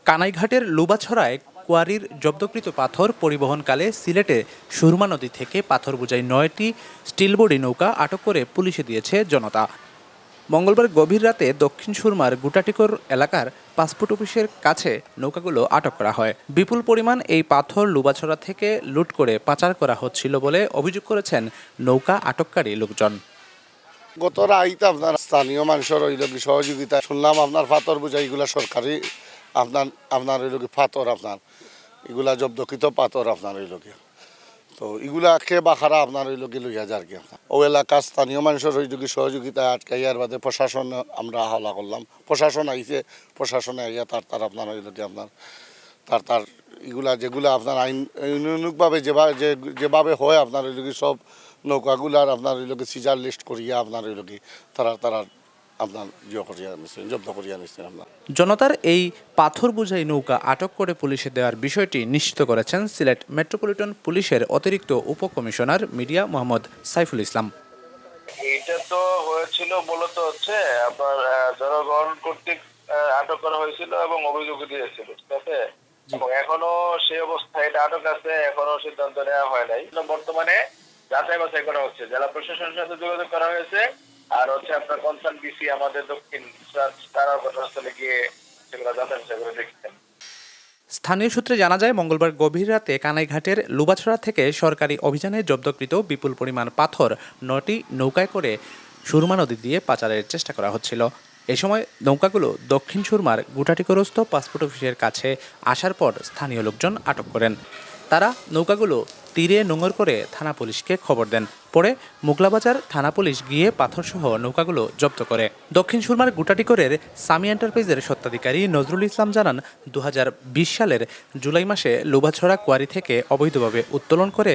কানাইঘাটের লুবাছড়ায় কোয়ারির জব্দকৃত পাথর পরিবহনকালে সিলেটে সুরমা নদী থেকে পাথর বোঝাই ৯টি স্টিলবোর্ডি নৌকা আটক করে পুলিশে দিয়েছে জনতা। মঙ্গলবার গভীর রাতে দক্ষিণ সুরমার গুটাটিকর এলাকার পাসপোর্ট অফিসের কাছে নৌকাগুলো আটক করা হয়। বিপুল পরিমাণ এই পাথর লুবাছড়া থেকে লুট করে পাচার করা হচ্ছিল বলে অভিযোগ করেছেন নৌকা আটককারী লোকজন। গত রাইতে আপনার স্থানীয় মানুষের ওই লোক সহযোগিতা শুনলাম আপনার পাথর বোঝাই এগুলা সরকারি আপনার ওই লোক পাথর আপনার এগুলা জব্দকৃত পাথর আপনার ওই লোকে তো এগুলা খেয়ে বাখারা আপনার ওই লোকে লইয়া যার কি আপনার ও এলাকার স্থানীয় মানুষের ওই লোক সহযোগিতা আটকাইয়ার বাদে প্রশাসন আমরা হাওলা করলাম। প্রশাসন আইছে, প্রশাসনে আইয়া তার আপনার ওই লোকে আপনার তার এগুলা যেগুলা আপনার আইনভাবে যেভাবে হয় আপনার ওই লোকে সব নৌকাগুলার আপনার ওই লোকে সিজার লিস্ট করিয়া আপনার ওই লোকে তারা আপনার জব্দ করিয়া নিচ্ছেন। আপনার জনতার এই পাথর বোঝাই নৌকা আটক করে পুলিশে দেওয়ার বিষয়টি নিশ্চিত করেছেন সিলেট মেট্রোপলিটন পুলিশের অতিরিক্ত উপকমিশনার মিডিয়া মোহাম্মদ সাইফুল ইসলাম। এটা তো হয়েছিল মূলত হচ্ছে আপনার জনগণ কর্তৃক আটক করা হয়েছিল এবং অভিযোগ দিয়েছিল, ঠিক আছে, এবং এখনো সেই অবস্থায় এটা আটক আছে, এখনো সিদ্ধান্ত নেওয়া হয় নাই। বর্তমানে যাচাই বাছাই করা হচ্ছে, জেলা প্রশাসনের সাথে যোগাযোগ করা হয়েছে, আর হচ্ছে আপনার কনসার্ন বিসি আমাদের দক্ষিণ তারা ঘটনাস্থলে গিয়ে সেগুলো যাচাই বাছাই করে দেখছেন। স্থানীয় সূত্রে জানা যায়, মঙ্গলবার গভীর রাতে কানাইঘাটের লুবাছড়া থেকে সরকারি অভিযানে জব্দকৃত বিপুল পরিমাণ পাথর ৯টি নৌকায় করে সুরমা নদী দিয়ে পাচারের চেষ্টা করা হচ্ছিল। এ সময় নৌকাগুলো দক্ষিণ সুরমার গুটাটিকরস্থ পাসপোর্ট অফিসের কাছে আসার পর স্থানীয় লোকজন আটক করেন। তারা নৌকাগুলো তীরে নোঙর করে থানা পুলিশকে খবর দেন। পরে মোগলাবাজার থানা পুলিশ গিয়ে পাথরসহ নৌকাগুলো জব্দ করে। দক্ষিণ সুরমার গুটাটিকরের সামি এন্টারপ্রাইজের স্বত্বাধিকারী নজরুল ইসলাম জানান, ২০২০ সালের জুলাই মাসে লুবাছড়া কোয়ারি থেকে অবৈধভাবে উত্তোলন করে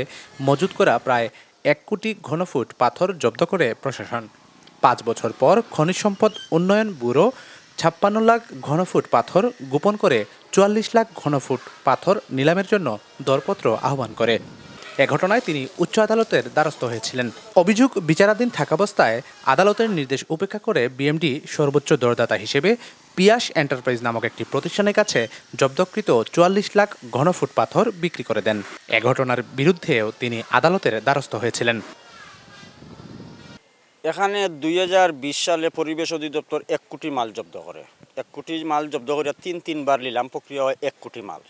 মজুত করা প্রায় ১ কোটি ঘনফুট পাথর জব্দ করে প্রশাসন। ৫ বছর পর খনিজ সম্পদ উন্নয়ন ব্যুরো ৫৬ লাখ ঘনফুট পাথর গোপন করে ৪৪ লাখ ঘনফুট পাথর নিলামের জন্য দরপত্র আহ্বান করে। এ ঘটনায় তিনি উচ্চ আদালতের দ্বারস্থ হয়েছিলেন। অভিযোগ বিচারাধীন থাকাবস্থায় আদালতের নির্দেশ উপেক্ষা করে বিএমডি সর্বোচ্চ দরদাতা হিসেবে পিয়াস এন্টারপ্রাইজ নামক একটি প্রতিষ্ঠানের কাছে জব্দকৃত ৪৪ লাখ ঘনফুট পাথর বিক্রি করে দেন। এ ঘটনার বিরুদ্ধেও তিনি আদালতের দ্বারস্থ হয়েছিলেন। এখানে ২০২০ সালে পরিবেশ অধিদপ্তর ১ কোটি মাল জব্দ করে। ১ কোটি মাল জব্দ করে তিনবার নিলাম প্রক্রিয়া হয় ১ কোটি মাল।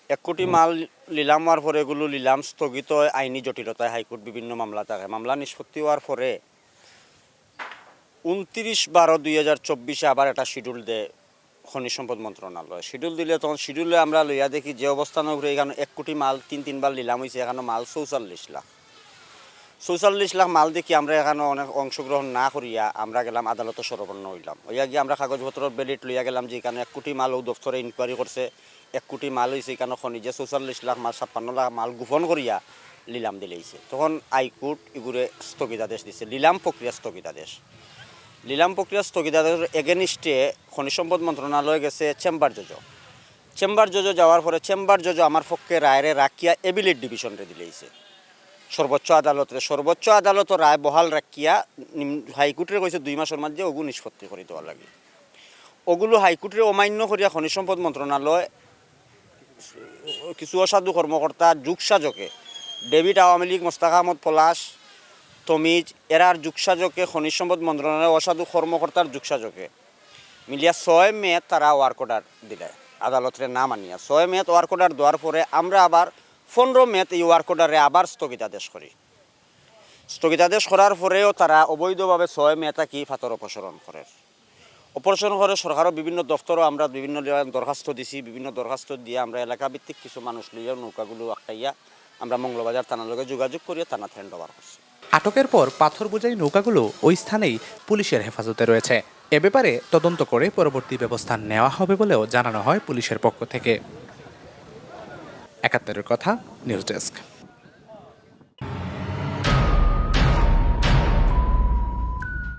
১ কোটি মাল নিলাম হওয়ার পরে এগুলো নিলাম স্থগিত হয় আইনি জটিলতায়, হাইকোর্ট বিভিন্ন মামলা থাকে। মামলা নিষ্পত্তি হওয়ার পরে ২৯/১২/২০২৪ আবার একটা শিডিউল দেয় খনিজ সম্পদ মন্ত্রণালয়। শিডিউল দিলে তখন শিডিউলে আমরা লইয়া দেখি যে অবস্থান করে এখানে ১ কোটি মাল তিনবার নিলাম হয়েছে, এখানে মাল ৪৪ লাখ। ৪৪ লাখ মাল দেখি আমরা এখানে অনেক অংশগ্রহণ না করিয়া আমরা গেলাম আদালতে শরণাপন্ন হইলাম। হইয়া গিয়ে আমরা কাগজপত্র বেলিট লইয়া গেলাম যে এখানে ১ কোটি মাল ও দপ্তরে ইনকোয়ারি করছে, ১ কোটি মাল হয়েছে এখানে খনিজে ৪৪ লাখ মাল ৫৬ লাখ মাল গোপন করিয়া নিলাম দিলেইছে। তখন হাইকোর্ট এগুলো স্থগিতাদেশ দিছে, নিলাম প্রক্রিয়া স্থগিতাদেশ। নিলাম প্রক্রিয়া স্থগিতাদেশের এগেনিস্টে খনিজ সম্পদ মন্ত্রণালয় গেছে চেম্বার জজ। চেম্বার জজ যাওয়ার পরে চেম্বার জজ আমার পক্ষে রায়রে রাখিয়া এবিলেট ডিভিশনরে দিলেইছে সর্বোচ্চ আদালতের রায় বহাল রাখিয়া হাইকোর্টে কইছে ২ মাসের মধ্যে ওগুলো নিষ্পত্তি করে দেওয়া লাগে। ওগুলো হাইকোর্টে অমান্য করিয়া খনিজ সম্পদ মন্ত্রণালয় কিছু অসাধু কর্মকর্তা যুগসাজকে ডেভিড আওয়ামী লীগ, মোস্তাক আহমদ পলাশ, তমিজ এরার যুগসাজকে খনিজ সম্পদ মন্ত্রণালয় অসাধু কর্মকর্তার যুগসাজকে মিলিয়া ৬ মে তারা ওয়ার্ক অর্ডার দিলে আদালতের না মানিয়া। ৬ মে ওয়ার্ক অর্ডার দেওয়ার পরে আমরা আবার ১৫ মে এই ওয়ার্ক অর্ডারে আবার স্থগিতাদেশ করি। স্থগিতাদেশ করার পরেও তারা অবৈধভাবে ৬ মে থাকি পাথর অপসারণ করে। সরকারও বিভিন্ন দপ্তরও আমরা বিভিন্ন দরখাস্ত দিছি। বিভিন্ন দরখাস্ত দিয়ে আমরা এলাকাভিত্তিক কিছু মানুষ লইয়া নৌকাগুলো আটকাইয়া আমরা মঙ্গলবাজার থানার লগে যোগাযোগ করিয়া থানা হ্যান্ড ওভার করছি। আটকের পর পাথর বোঝাই নৌকাগুলো ওই স্থানেই পুলিশের হেফাজতে রয়েছে। এ ব্যাপারে তদন্ত করে পরবর্তী ব্যবস্থা নেওয়া হবে বলেও জানানো হয় পুলিশের পক্ষ থেকে। ৭১-এর কথা, নিউজ ডেস্ক।